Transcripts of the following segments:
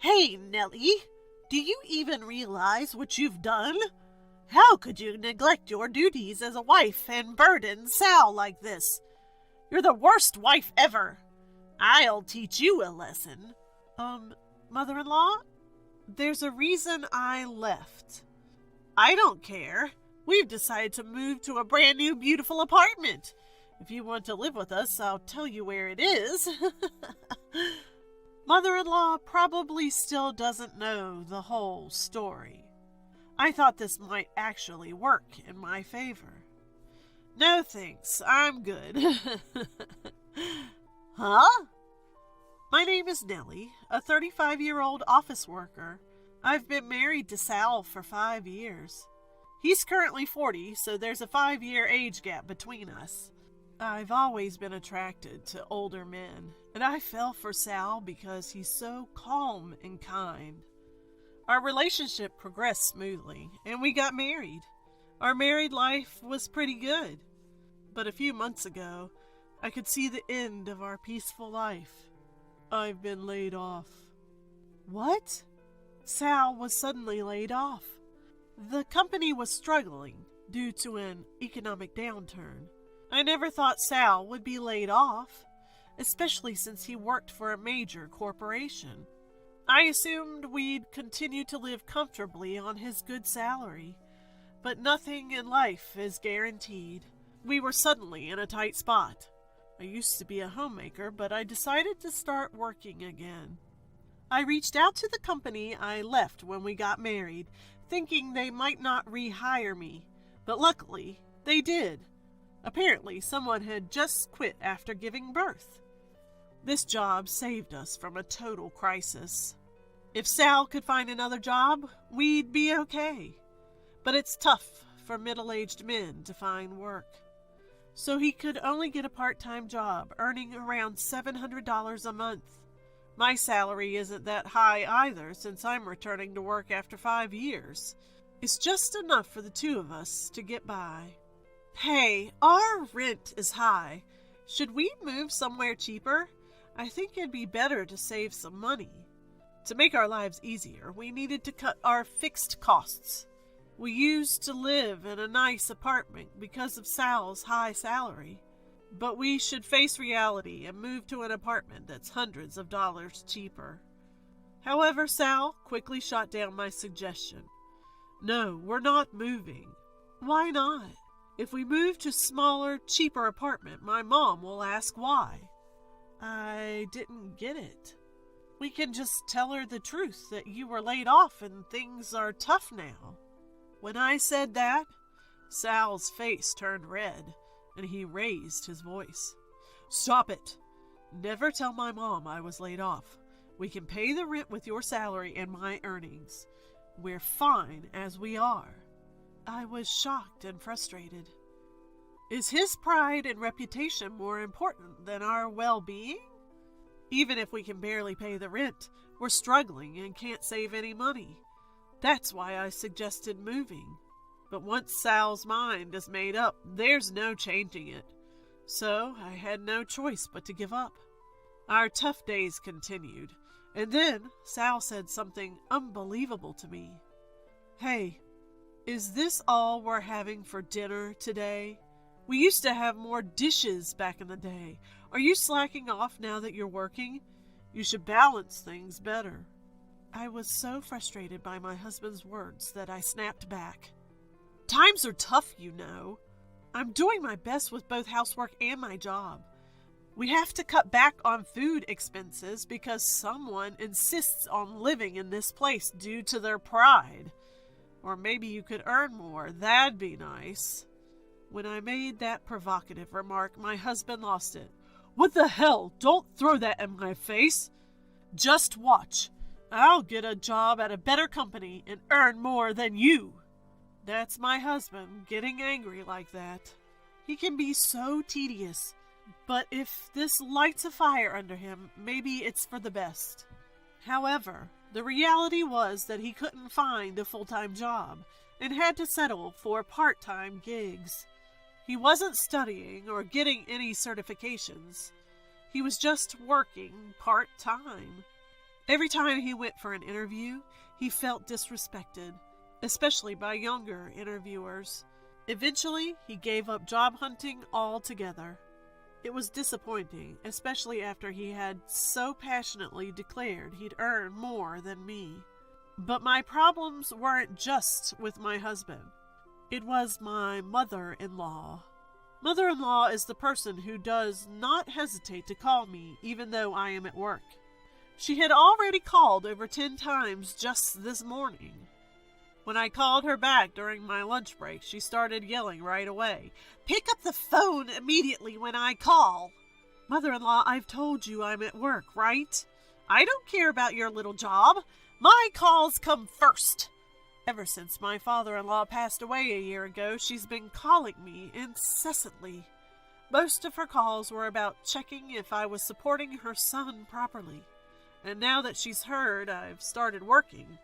Hey, Nellie, do you even realize what you've done? How could you neglect your duties as a wife and burden Sal like this? You're the worst wife ever. I'll teach you a lesson. Mother-in-law, there's a reason I left. I don't care. We've decided to move to a brand new beautiful apartment. If you want to live with us, I'll tell you where it is. Mother-in-law probably still doesn't know the whole story. I thought this might actually work in my favor. No thanks, I'm good. Huh? My name is Nellie, a 35-year-old office worker. I've been married to Sal for 5 years. He's currently 40, so there's a 5-year age gap between us. I've always been attracted to older men, and I fell for Sal because he's so calm and kind. Our relationship progressed smoothly, and we got married. Our married life was pretty good. But a few months ago, I could see the end of our peaceful life. I've been laid off. What? Sal was suddenly laid off. The company was struggling due to an economic downturn. I never thought Sal would be laid off, especially since he worked for a major corporation. I assumed we'd continue to live comfortably on his good salary, but nothing in life is guaranteed. We were suddenly in a tight spot. I used to be a homemaker, but I decided to start working again. I reached out to the company I left when we got married, thinking they might not rehire me, but luckily they did. Apparently, someone had just quit after giving birth. This job saved us from a total crisis. If Sal could find another job, we'd be okay. But it's tough for middle-aged men to find work. So he could only get a part-time job, earning around $700 a month. My salary isn't that high either, since I'm returning to work after 5 years. It's just enough for the two of us to get by. Hey, our rent is high. Should we move somewhere cheaper? I think it'd be better to save some money. To make our lives easier, we needed to cut our fixed costs. We used to live in a nice apartment because of Sal's high salary. But we should face reality and move to an apartment that's hundreds of dollars cheaper. However, Sal quickly shot down my suggestion. No, we're not moving. Why not? If we move to a smaller, cheaper apartment, my mom will ask why. I didn't get it. We can just tell her the truth that you were laid off and things are tough now. When I said that, Sal's face turned red and he raised his voice. Stop it! Never tell my mom I was laid off. We can pay the rent with your salary and my earnings. We're fine as we are. I was shocked and frustrated. Is his pride and reputation more important than our well-being? Even if we can barely pay the rent, we're struggling and can't save any money. That's why I suggested moving. But once Sal's mind is made up, there's no changing it. So I had no choice but to give up. Our tough days continued, and then Sal said something unbelievable to me. Hey, is this all we're having for dinner today? We used to have more dishes back in the day. Are you slacking off now that you're working? You should balance things better. I was so frustrated by my husband's words that I snapped back. Times are tough, you know. I'm doing my best with both housework and my job. We have to cut back on food expenses because someone insists on living in this place due to their pride. Or maybe you could earn more. That'd be nice. When I made that provocative remark, my husband lost it. What the hell? Don't throw that in my face. Just watch. I'll get a job at a better company and earn more than you. That's my husband getting angry like that. He can be so tedious, but if this lights a fire under him, maybe it's for the best. However, the reality was that he couldn't find a full-time job and had to settle for part-time gigs. He wasn't studying or getting any certifications. He was just working part-time. Every time he went for an interview, he felt disrespected, especially by younger interviewers. Eventually, he gave up job hunting altogether. It was disappointing, especially after he had so passionately declared he'd earn more than me. But my problems weren't just with my husband. It was my mother-in-law. Mother-in-law is the person who does not hesitate to call me even though I am at work. She had already called over 10 times just this morning. When I called her back during my lunch break, she started yelling right away. "Pick up the phone immediately when I call." Mother-in-law, I've told you I'm at work, right? I don't care about your little job. My calls come first. Ever since my father-in-law passed away a year ago, she's been calling me incessantly. Most of her calls were about checking if I was supporting her son properly. And now that she's heard I've started working,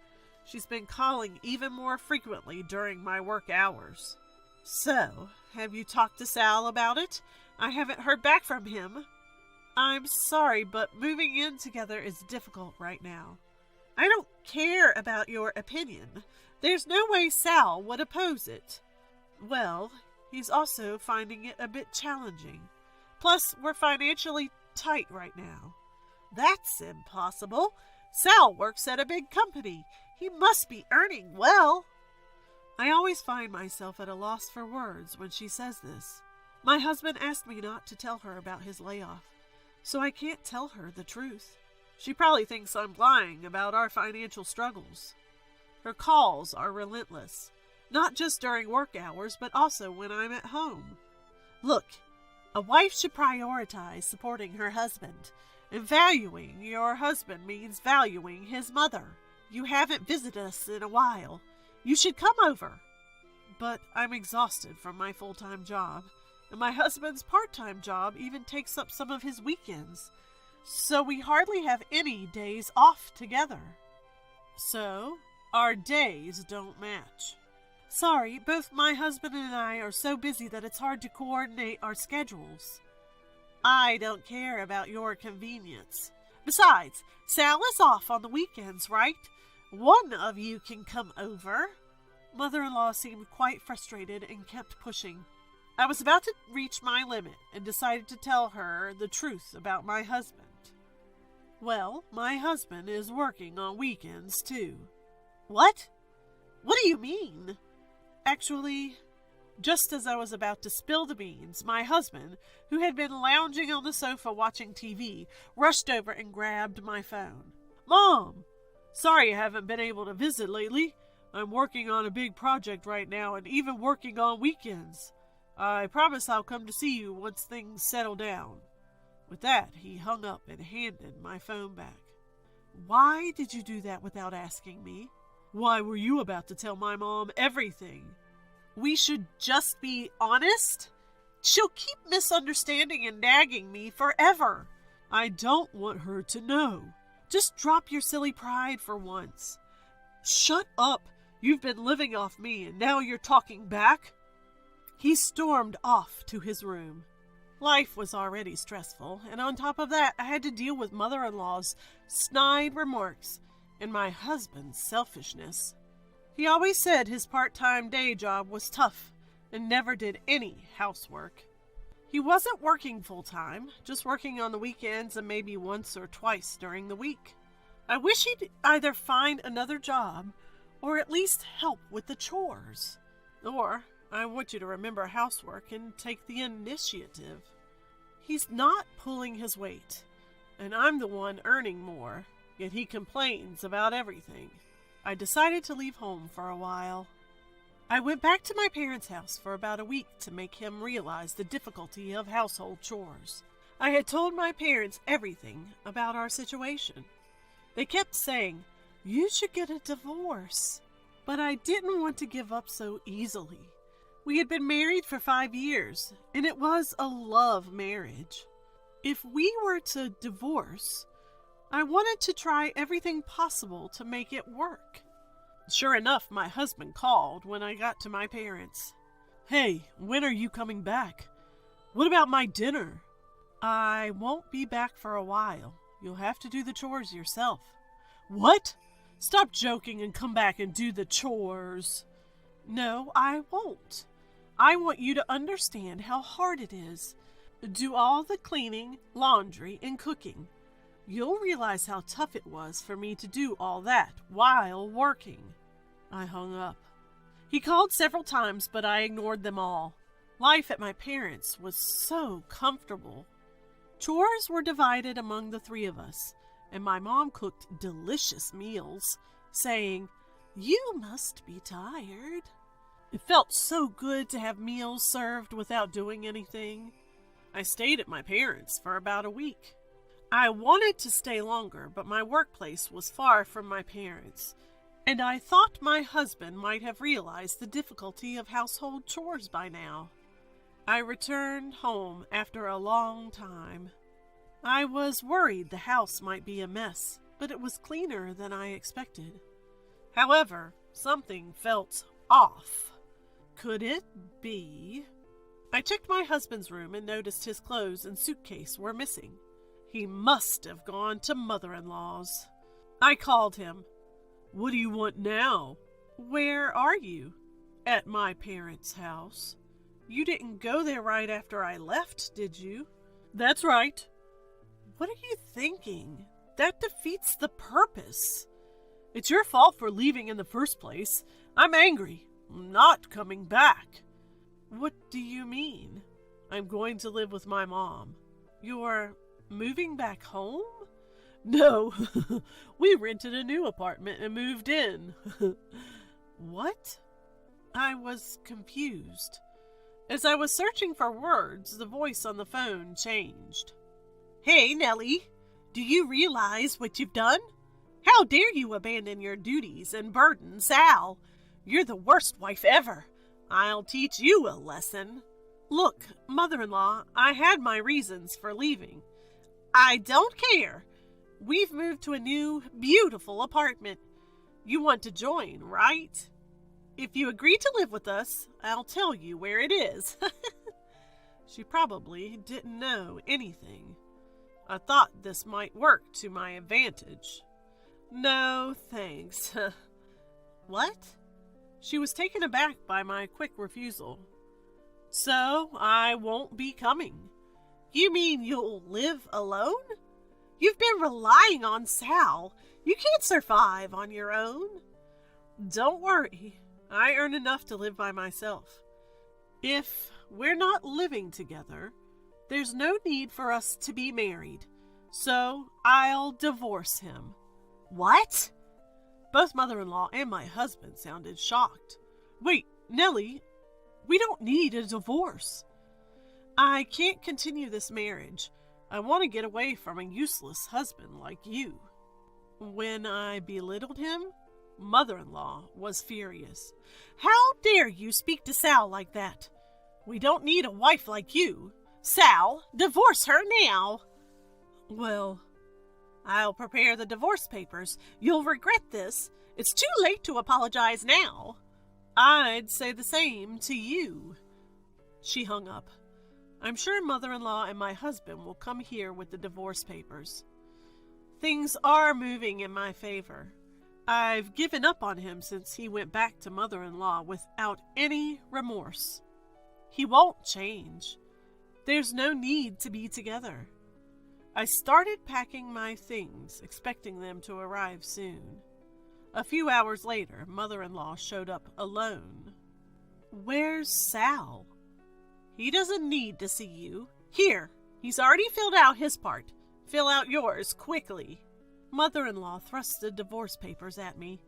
she's been calling even more frequently during my work hours. So, have you talked to Sal about it? I haven't heard back from him. I'm sorry, but moving in together is difficult right now. I don't care about your opinion. There's no way Sal would oppose it. Well, he's also finding it a bit challenging. Plus, we're financially tight right now. That's impossible. Sal works at a big company. He must be earning well. I always find myself at a loss for words when she says this. My husband asked me not to tell her about his layoff, so I can't tell her the truth. She probably thinks I'm lying about our financial struggles. Her calls are relentless, not just during work hours, but also when I'm at home. Look, a wife should prioritize supporting her husband, and valuing your husband means valuing his mother. You haven't visited us in a while. You should come over. But I'm exhausted from my full-time job, and my husband's part-time job even takes up some of his weekends, so we hardly have any days off together. So, our days don't match. Sorry, both my husband and I are so busy that it's hard to coordinate our schedules. I don't care about your convenience. Besides, Sal is off on the weekends, right? One of you can come over. Mother-in-law seemed quite frustrated and kept pushing. I was about to reach my limit and decided to tell her the truth about my husband. Well, my husband is working on weekends, too. What? What do you mean? Actually, just as I was about to spill the beans, my husband, who had been lounging on the sofa watching TV, rushed over and grabbed my phone. Mom! Sorry I haven't been able to visit lately. I'm working on a big project right now and even working on weekends. I promise I'll come to see you once things settle down. With that, he hung up and handed my phone back. Why did you do that without asking me? Why were you about to tell my mom everything? We should just be honest? She'll keep misunderstanding and nagging me forever. I don't want her to know. Just drop your silly pride for once. Shut up. You've been living off me and now you're talking back? He stormed off to his room. Life was already stressful, and on top of that, I had to deal with mother-in-law's snide remarks and my husband's selfishness. He always said his part-time day job was tough and never did any housework. He wasn't working full-time, just working on the weekends and maybe once or twice during the week. I wish he'd either find another job or at least help with the chores. Or I want you to remember housework and take the initiative. He's not pulling his weight, and I'm the one earning more, yet he complains about everything. I decided to leave home for a while. I went back to my parents' house for about a week to make him realize the difficulty of household chores. I had told my parents everything about our situation. They kept saying, "You should get a divorce." But I didn't want to give up so easily. We had been married for 5 years, and it was a love marriage. If we were to divorce, I wanted to try everything possible to make it work. Sure enough, my husband called when I got to my parents. "Hey, when are you coming back? What about my dinner?" "I won't be back for a while. You'll have to do the chores yourself." What? Stop joking and come back and do the chores. No, I won't. I want you to understand how hard it is. Do all the cleaning, laundry, and cooking. You'll realize how tough it was for me to do all that while working. I hung up. He called several times, but I ignored them all. Life at my parents' was so comfortable. Chores were divided among the three of us, and my mom cooked delicious meals, saying, "You must be tired." It felt so good to have meals served without doing anything. I stayed at my parents' for about a week. I wanted to stay longer, but my workplace was far from my parents', and I thought my husband might have realized the difficulty of household chores by now. I returned home after a long time. I was worried the house might be a mess, but it was cleaner than I expected. However, something felt off. Could it be? I checked my husband's room and noticed his clothes and suitcase were missing. He must have gone to mother-in-law's. I called him. "What do you want now?" "Where are you?" "At my parents' house." "You didn't go there right after I left, did you?" "That's right." "What are you thinking? That defeats the purpose." "It's your fault for leaving in the first place. I'm angry. I'm not coming back." "What do you mean?" "I'm going to live with my mom." "You're moving back home?" "No, we rented a new apartment and moved in." "What?" I was confused. As I was searching for words, the voice on the phone changed. "Hey, Nellie, do you realize what you've done? How dare you abandon your duties and burden Sal? You're the worst wife ever. I'll teach you a lesson." "Look, mother-in-law, I had my reasons for leaving." "I don't care. We've moved to a new, beautiful apartment. You want to join, right? If you agree to live with us, I'll tell you where it is." She probably didn't know anything. I thought this might work to my advantage. "No, thanks." "What?" She was taken aback by my quick refusal. "So I won't be coming." "You mean you'll live alone? You've been relying on Sal. You can't survive on your own." "Don't worry. I earn enough to live by myself. If we're not living together, there's no need for us to be married. So I'll divorce him." "What?" Both mother-in-law and my husband sounded shocked. "Wait, Nellie, we don't need a divorce." "I can't continue this marriage. I want to get away from a useless husband like you." When I belittled him, mother-in-law was furious. "How dare you speak to Sal like that? We don't need a wife like you. Sal, divorce her now." "Well, I'll prepare the divorce papers. You'll regret this. It's too late to apologize now." "I'd say the same to you." She hung up. I'm sure mother-in-law and my husband will come here with the divorce papers. Things are moving in my favor. I've given up on him since he went back to mother-in-law without any remorse. He won't change. There's no need to be together. I started packing my things, expecting them to arrive soon. A few hours later, mother-in-law showed up alone. "Where's Sal?" "He doesn't need to see you. Here, he's already filled out his part. Fill out yours quickly." Mother-in-law thrust the divorce papers at me.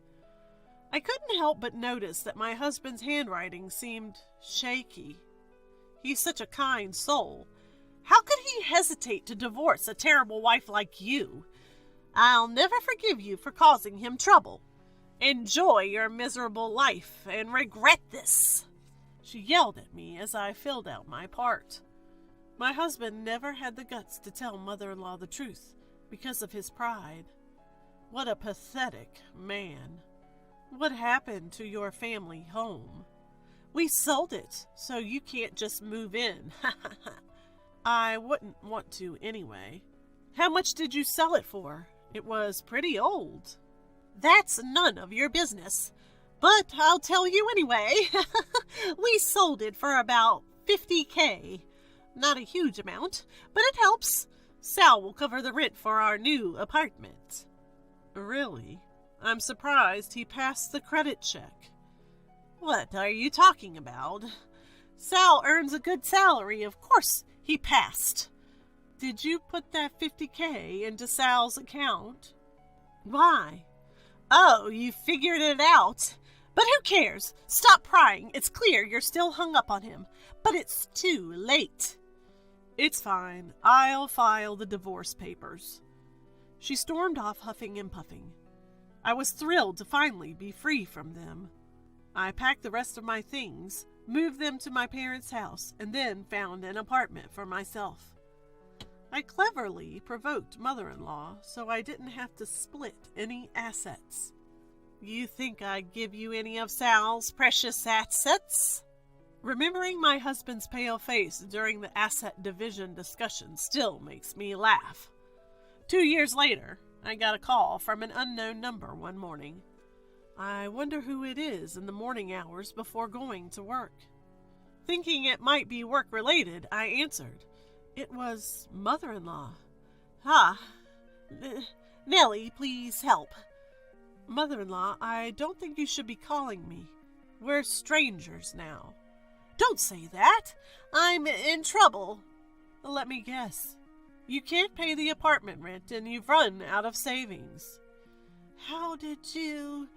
I couldn't help but notice that my husband's handwriting seemed shaky. He's such a kind soul. How could he hesitate to divorce a terrible wife like you? I'll never forgive you for causing him trouble. Enjoy your miserable life and regret this." She yelled at me as I filled out my part. My husband never had the guts to tell mother-in-law the truth because of his pride. What a pathetic man. "What happened to your family home?" "We sold it, so you can't just move in." "I wouldn't want to anyway." "How much did you sell it for? It was pretty old." That's none of your business. But I'll tell you anyway. We sold it for about $50,000. Not a huge amount, but it helps. Sal will cover the rent for our new apartment. Really? I'm surprised he passed the credit check. What are you talking about? Sal earns a good salary, of course he passed. Did you put that $50,000 into Sal's account? Why? Oh, you figured it out. But who cares? Stop prying. It's clear you're still hung up on him. But it's too late. It's fine. I'll file the divorce papers. She stormed off, huffing and puffing. I was thrilled to finally be free from them. I packed the rest of my things, moved them to my parents' house, and then found an apartment for myself. I cleverly provoked mother-in-law so I didn't have to split any assets. You think I'd give you any of Sal's precious assets? Remembering my husband's pale face during the asset division discussion still makes me laugh. 2 years later, I got a call from an unknown number one morning. I wonder who it is in the morning hours before going to work. Thinking it might be work-related, I answered. It was mother-in-law. Nellie, please help. Mother-in-law, I don't think you should be calling me. We're strangers now. Don't say that. I'm in trouble. Let me guess. You can't pay the apartment rent and you've run out of savings. How did you...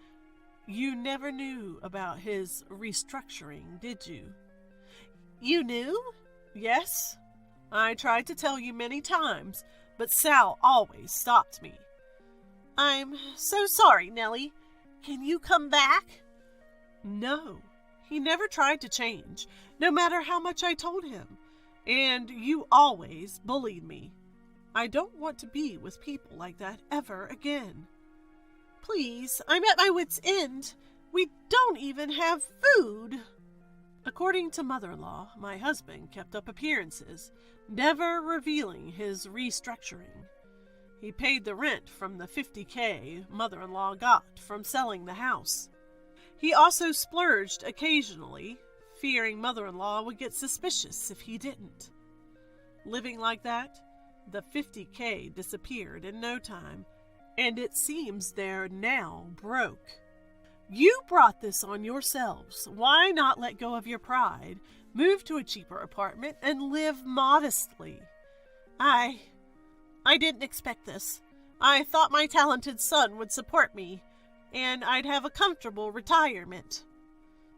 You never knew about his restructuring, did you? You knew? Yes. I tried to tell you many times, but Sal always stopped me. I'm so sorry, Nellie. Can you come back? No. He never tried to change, no matter how much I told him. And you always bullied me. I don't want to be with people like that ever again. Please, I'm at my wit's end. We don't even have food. According to mother-in-law, my husband kept up appearances, never revealing his restructuring. He paid the rent from the $50,000 mother-in-law got from selling the house. He also splurged occasionally, fearing mother-in-law would get suspicious if he didn't. Living like that, the $50,000 disappeared in no time, and it seems they're now broke. You brought this on yourselves. Why not let go of your pride, move to a cheaper apartment, and live modestly? I didn't expect this. I thought my talented son would support me, and I'd have a comfortable retirement.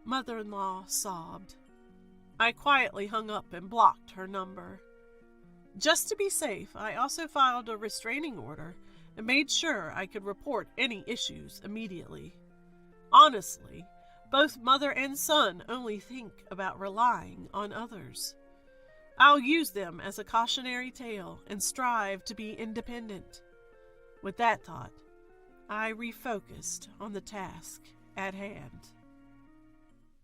Mother-in-law sobbed. I quietly hung up and blocked her number. Just to be safe, I also filed a restraining order and made sure I could report any issues immediately. Honestly, both mother and son only think about relying on others. I'll use them as a cautionary tale and strive to be independent. With that thought, I refocused on the task at hand.